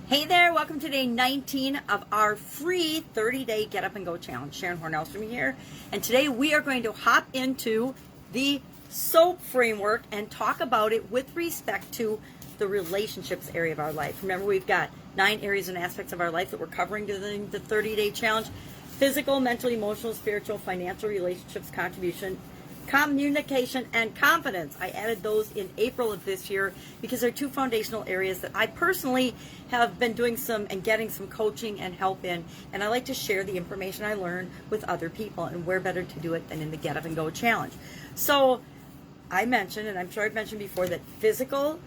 Hey there, welcome to day 19 of our free 30-day Get Up and Go Challenge. Sharon Horne-Ellstrom here, and today we are going to hop into the SOAP framework and talk about it with respect to the relationships area of our life. Remember, we've got 9 areas and aspects of our life that we're covering during the 30-day challenge: physical, mental, emotional, spiritual, financial, relationships, contribution, communication, and confidence. I added those in April of this year because they're 2 foundational areas that I personally have been doing some and getting some coaching and help in, and I like to share the information I learn with other people, and where better to do it than in the Get Up and Go Challenge. So I mentioned, and I'm sure I've mentioned before, that physical,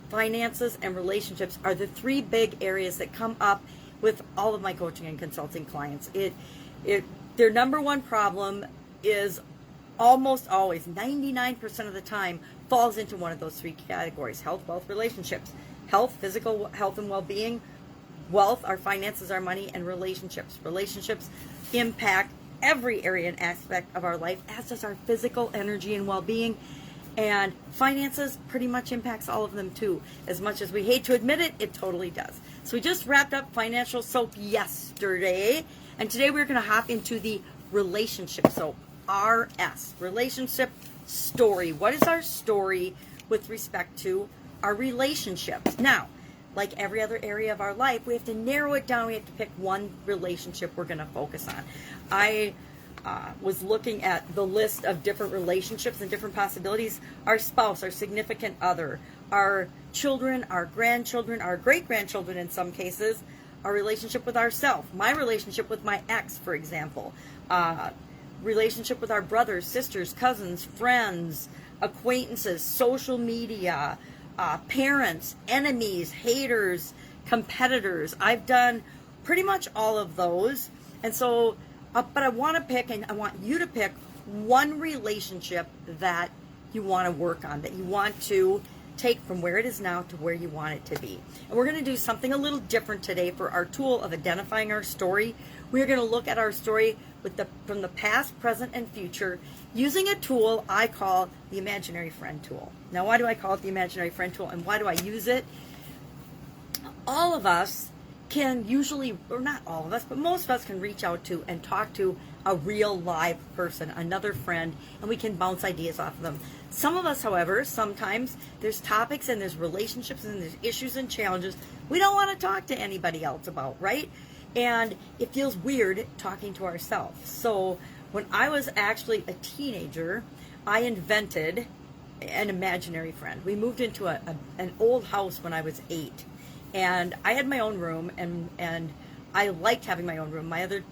finances, and relationships are the 3 big areas that come up with all of my coaching and consulting clients. Their number one problem is almost always, 99% of the time, falls into one of those 3 categories: health, wealth, relationships. Health, physical health and well-being; wealth, our finances, our money; and relationships. Relationships impact every area and aspect of our life, as does our physical energy and well-being. And finances pretty much impacts all of them too. As much as we hate to admit it, it totally does. So we just wrapped up financial soap yesterday, and today we're going to hop into the relationship soap. RS, relationship story. What is our story with respect to our relationships? Now, like every other area of our life, we have to narrow it down. We have to pick one relationship we're going to focus on. I was looking at the list of different relationships and different possibilities: our spouse, our significant other, our children, our grandchildren, our great-grandchildren in some cases, our relationship with ourselves, my relationship with my ex, for example, relationship with our brothers, sisters, cousins, friends, acquaintances, social media, parents, enemies, haters, competitors. I've done pretty much all of those. And so, but I want to pick, and I want you to pick one relationship that you want to work on, that you want to take from where it is now to where you want it to be. And we're going to do something a little different today for our tool of identifying our story. We're going to look at our story from the past, present, and future using a tool I call the imaginary friend tool. Now, why do I call it the imaginary friend tool, and why do I use it? All of us can usually, or not all of us, but most of us can reach out to and talk to a real live person, another friend, and we can bounce ideas off of them. Some of us, however, sometimes there's topics and there's relationships and there's issues and challenges we don't want to talk to anybody else about, right? And it feels weird talking to ourselves. So when I was actually a teenager, I invented an imaginary friend. We moved into an old house when I was 8, and I had my own room, and I liked having my own room. My other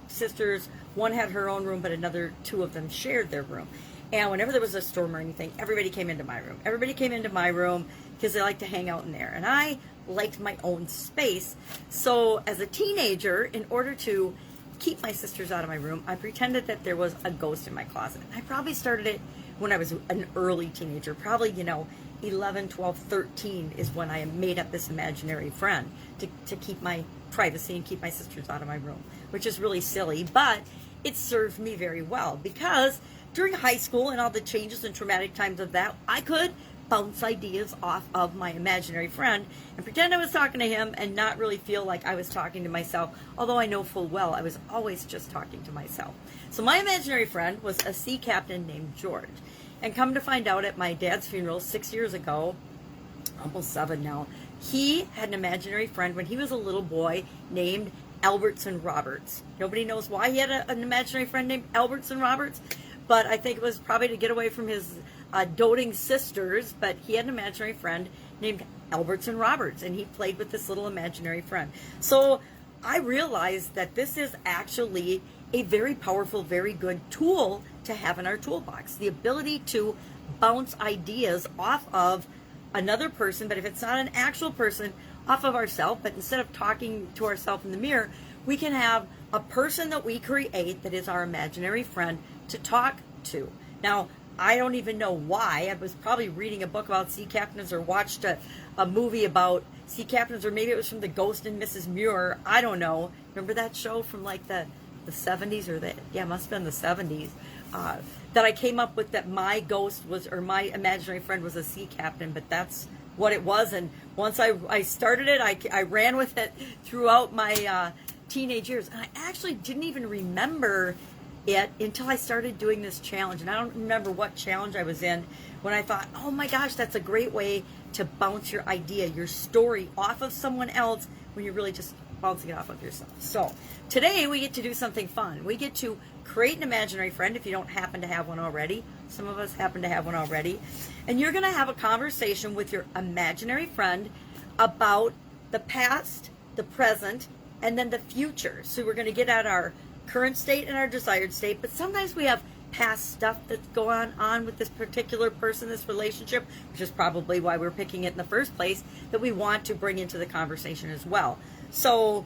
sisters, one had her own room, but another 2 of them shared their room. And whenever there was a storm or anything, everybody came into my room. Everybody came into my room because they liked to hang out in there. And I liked my own space. So as a teenager, in order to keep my sisters out of my room, I pretended that there was a ghost in my closet. And I probably started it when I was an early teenager, probably, 11, 12, 13 is when I made up this imaginary friend to keep my privacy and keep my sisters out of my room, which is really silly, but it served me very well, because during high school and all the changes and traumatic times of that, I could bounce ideas off of my imaginary friend and pretend I was talking to him and not really feel like I was talking to myself, although I know full well I was always just talking to myself. So my imaginary friend was a sea captain named George. And come to find out, at my dad's funeral 6 years ago, almost 7 now, he had an imaginary friend when he was a little boy named Albertson Roberts. Nobody knows why he had an imaginary friend named Albertson Roberts, but I think it was probably to get away from his doting sisters. But he had an imaginary friend named Albertson Roberts, and he played with this little imaginary friend. So I realized that this is actually a very powerful, very good tool to have in our toolbox. The ability to bounce ideas off of another person, but if it's not an actual person, off of ourselves. But instead of talking to ourselves in the mirror, we can have a person that we create that is our imaginary friend to talk to. Now, I don't even know why. I was probably reading a book about sea captains, or watched a movie about sea captains, or maybe it was from The Ghost and Mrs. Muir. I don't know. Remember that show from like the 70s, or it must have been the 70s. That I came up with, that my ghost was, or my imaginary friend was, a sea captain, but that's what it was. And once I started it, I ran with it throughout my teenage years. And I actually didn't even remember it until I started doing this challenge. And I don't remember what challenge I was in when I thought, oh my gosh, that's a great way to bounce your idea, your story off of someone else when you're really just bouncing it off of yourself. So today we get to do something fun. We get to create an imaginary friend if you don't happen to have one already. Some of us happen to have one already. And you're going to have a conversation with your imaginary friend about the past, the present, and then the future. So we're going to get at our current state and our desired state, but sometimes we have past stuff that's going on with this particular person, this relationship, which is probably why we're picking it in the first place, that we want to bring into the conversation as well. So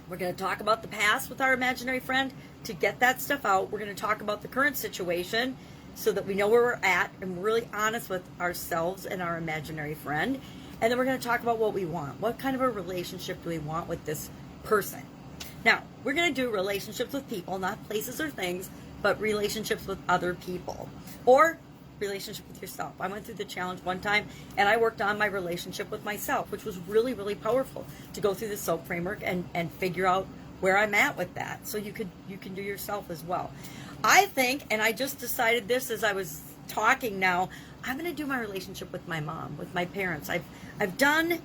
we're going to talk about the past with our imaginary friend to get that stuff out. We're going to talk about the current situation so that we know where we're at and we're really honest with ourselves and our imaginary friend. And then we're going to talk about what we want. What kind of a relationship do we want with this person? Now, we're going to do relationships with people, not places or things, but relationships with other people or relationship with yourself. I went through the challenge one time and I worked on my relationship with myself, which was really, really powerful to go through the SOAP framework and figure out where I'm at with that. So you can do yourself as well. I think, and I just decided this as I was talking now, I'm going to do my relationship with my mom, with my parents. I've done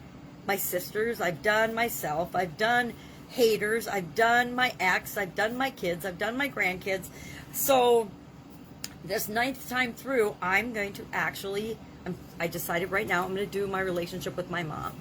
my sisters, I've done myself, I've done haters, I've done my ex, I've done my kids, I've done my grandkids. So this 9th time through, I'm going to actually, I decided right now I'm going to do my relationship with my mom.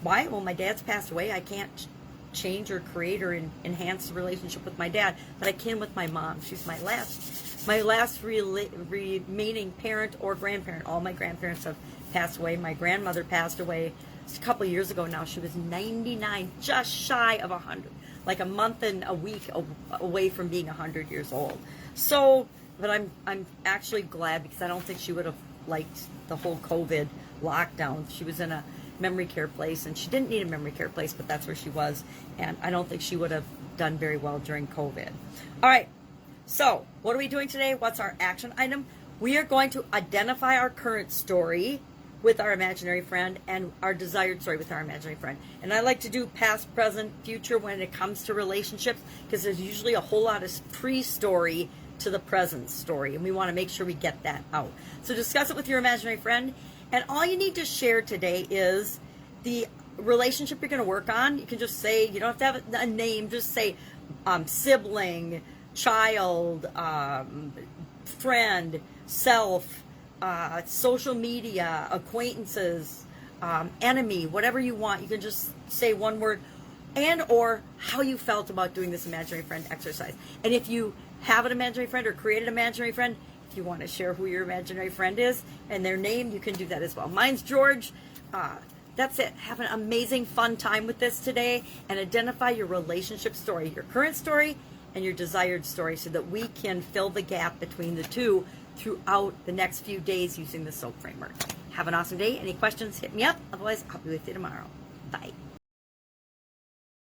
Why? Well, my dad's passed away. I can't change or create or enhance the relationship with my dad, but I can with my mom. She's my last remaining parent or grandparent. All my grandparents have passed away. My grandmother passed away a couple years ago now. She was 99, just shy of 100, like a month and a week away from being 100 years old. So, but I'm actually glad because I don't think she would have liked the whole COVID lockdown. She was in a memory care place, and she didn't need a memory care place, but that's where she was, and I don't think she would have done very well during COVID. All right, so what are we doing today? What's our action item? We are going to identify our current story with our imaginary friend and our desired story with our imaginary friend. And I like to do past, present, future when it comes to relationships because there's usually a whole lot of pre-story to the present story, and we want to make sure we get that out. So discuss it with your imaginary friend, and all you need to share today is the relationship you're going to work on. You can just say, you don't have to have a name, just say sibling, child, friend, self, social media, acquaintances, enemy, whatever you want. You can just say one word, and or how you felt about doing this imaginary friend exercise. And if you have an imaginary friend or create an imaginary friend, if you want to share who your imaginary friend is and their name, you can do that as well. Mine's George. That's it. Have an amazing, fun time with this today and identify your relationship story, your current story and your desired story, so that we can fill the gap between the two throughout the next few days using the SOAP framework. Have an awesome day. Any questions, hit me up. Otherwise, I'll be with you tomorrow. Bye.